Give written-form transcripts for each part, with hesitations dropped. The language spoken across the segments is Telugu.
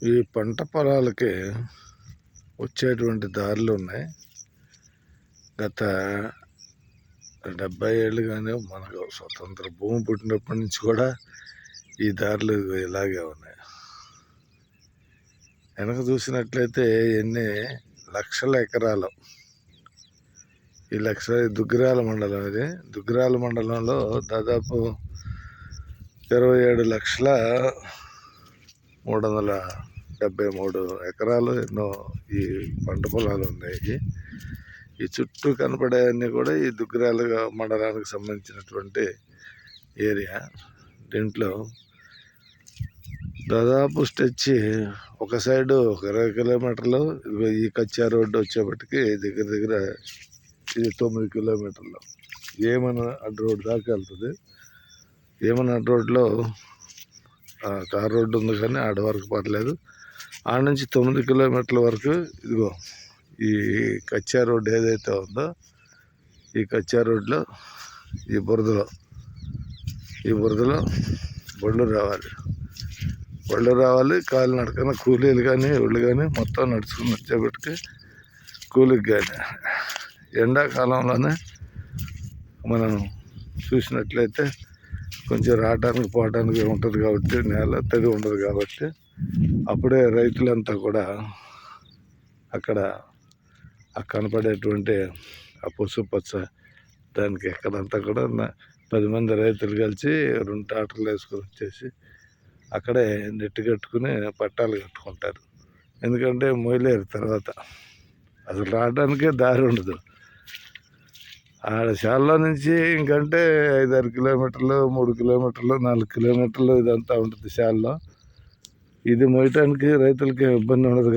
ఈ పంట పొలాలకి వచ్చేటువంటి దారులు ఉన్నాయి. గత 70 ఏళ్ళు కానీ మనకు స్వతంత్ర భూమి పుట్టినప్పటి నుంచి కూడా ఈ దారులు ఇలాగే ఉన్నాయి. వెనక చూసినట్లయితే ఎన్ని లక్షల ఎకరాలు, ఈ దుగ్గిరాల మండలం, ఇది దుగ్గిరాల మండలంలో దాదాపు 27,373 ఎకరాలు ఎన్నో ఈ పంట పొలాలు ఉన్నాయి. ఈ చుట్టూ కనపడేవన్నీ కూడా ఈ దుగ్గిరాల మండలానికి సంబంధించినటువంటి ఏరియా. దీంట్లో దాదాపు స్టెచ్ ఒక సైడు 20 కిలోమీటర్లు, ఈ కచ్చా రోడ్డు వచ్చేప్పటికి దగ్గర ఇది 9 కిలోమీటర్లు ఏమన్నా అడ్డు రోడ్డు దాకా వెళ్తుంది. ఏమన్నా అడ్డు రోడ్లో తార్ రోడ్డు ఉంది కానీ ఆడ వరకు పర్లేదు. ఆడ నుంచి 9 కిలోమీటర్ల వరకు ఇదిగో ఈ కచ్చా రోడ్డు ఏదైతే ఉందో ఈ కచ్చా రోడ్లో ఈ బురదలో బళ్ళు రావాలి. కాలు నడకన కూలీలు కానీ ఒళ్ళు కానీ మొత్తం నడుచుకుని వచ్చేప్పటికి కూలికి కానీ ఎండాకాలంలోనే మనం చూసినట్లయితే కొంచెం రావడానికి పోవడానికి ఉంటుంది కాబట్టి, నేల తడి ఉండదు కాబట్టి అప్పుడే రైతులంతా కూడా అక్కడ కనపడేటువంటి ఆ పసుపచ్చ దానికి ఎక్కడంతా కూడా 10 మంది రైతులు కలిసి 2 ట్రాక్టర్లు వేసుకొని వచ్చేసి అక్కడే నెట్టు కట్టుకుని పట్టాలు కట్టుకుంటారు. ఎందుకంటే మొయలేరు తర్వాత అసలు రావడానికే దారి ఉండదు. ఆడ శాలలో నుంచి ఇంకంటే 5-6 కిలోమీటర్లు, 3 కిలోమీటర్లు, 4 కిలోమీటర్లు ఇదంతా ఉంటుంది శాలలో. ఇది మోయటానికి రైతులకి ఇబ్బంది ఉండదు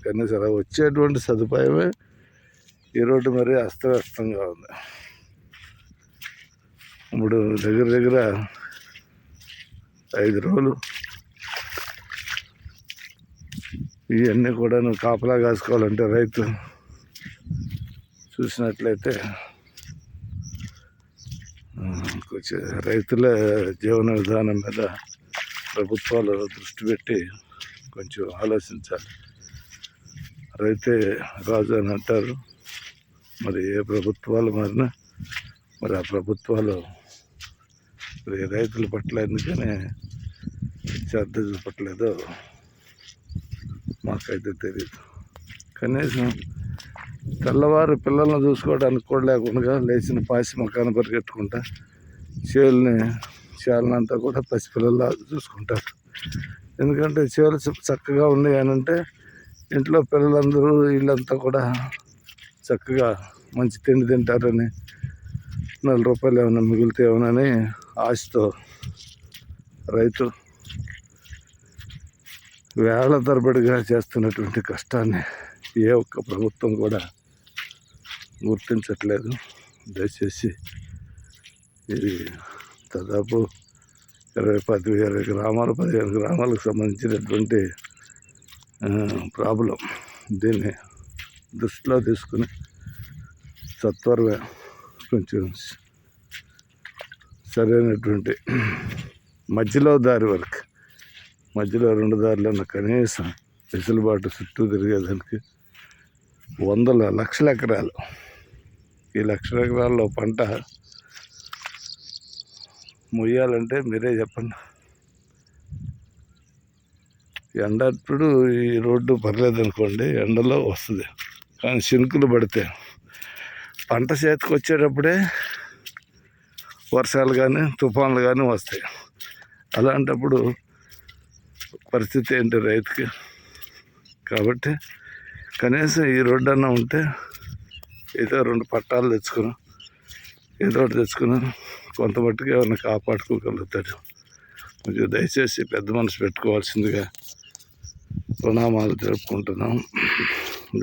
కానీ సరే వచ్చేటువంటి సదుపాయమే ఈ రోడ్డు మరీ అస్తవ్యస్తంగా ఉంది. ఇప్పుడు దగ్గర 5 రోజులు ఇవన్నీ కూడా నువ్వు కాపలా కాసుకోవాలంటే రైతు చూసినట్లయితే కొంచెం రైతుల జీవన విధానం మీద ప్రభుత్వాలు దృష్టి పెట్టి కొంచెం ఆలోచించాలి. రైతే రాజు అని అంటారు. మరి ఏ ప్రభుత్వాలు మారినా మరి ఆ ప్రభుత్వాలు రైతుల పట్ల ఎందుకని శ్రద్ధ చూపట్లేదో మాకైతే తెలియదు. కనీసం తెల్లవారు పిల్లలను చూసుకోవడానికి కూడా లేకుండా లేచిన పాసి మొక్కను పరిగెట్టుకుంటా చేలనంతా కూడా పసిపిల్లల్లా చూసుకుంటారు. ఎందుకంటే చేలు చక్కగా ఉన్నాయి అని అంటే ఇంట్లో పిల్లలందరూ వీళ్ళంతా కూడా చక్కగా మంచి తిండి తింటారని, 4 రూపాయలు ఏమైనా మిగిలితే ఏమోనని ఆశతో రైతు వేళ్ల తరబడిగా చేస్తున్నటువంటి కష్టాన్ని ఏ ఒక్క ప్రభుత్వం కూడా గుర్తించట్లేదు. దయచేసి ఇది దాదాపు 20 గ్రామాలు, 15 గ్రామాలకు సంబంధించినటువంటి ప్రాబ్లం. దీన్ని దృష్టిలో తీసుకుని సత్వరమే కొంచెం సరైనటువంటి మధ్యలో 2 దారులన్న కనీసం వెసులుబాటు చుట్టూ తిరిగేదానికి 100 లక్షల ఎకరాలు, ఈ లక్షల ఎకరాల్లో పంట మొయ్యాలంటే మీరే చెప్పండి. ఎండప్పుడు ఈ రోడ్డు పర్లేదనుకోండి, ఎండలో వస్తుంది. కానీ చినుకులు పడితే పంట చేతికి వచ్చేటప్పుడే వర్షాలు కానీ తుఫాన్లు కానీ వస్తాయి. అలాంటప్పుడు పరిస్థితి ఏంటి రైతుకి? కాబట్టి కనీసం ఈ రోడ్డు అన్నా ఉంటే ఏదో 2 పట్టాలు తెచ్చుకుని ఏదో ఒకటి తెచ్చుకుని కొంత మట్టుకు ఏమైనా కాపాడుకోగలుగుతాడు. కొంచెం దయచేసి పెద్ద మనసు పెట్టుకోవాల్సిందిగా ప్రణామాలు జరుపుకుంటున్నాం.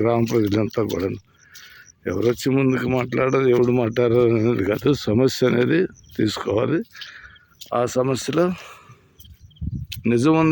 గ్రామ ప్రజలంతా కూడా ఎవరొచ్చి ముందుకు మాట్లాడారు, ఎవడు మాట్లాడారు అనేది కాదు, సమస్య అనేది తీసుకోవాలి. ఆ సమస్యలో నిజం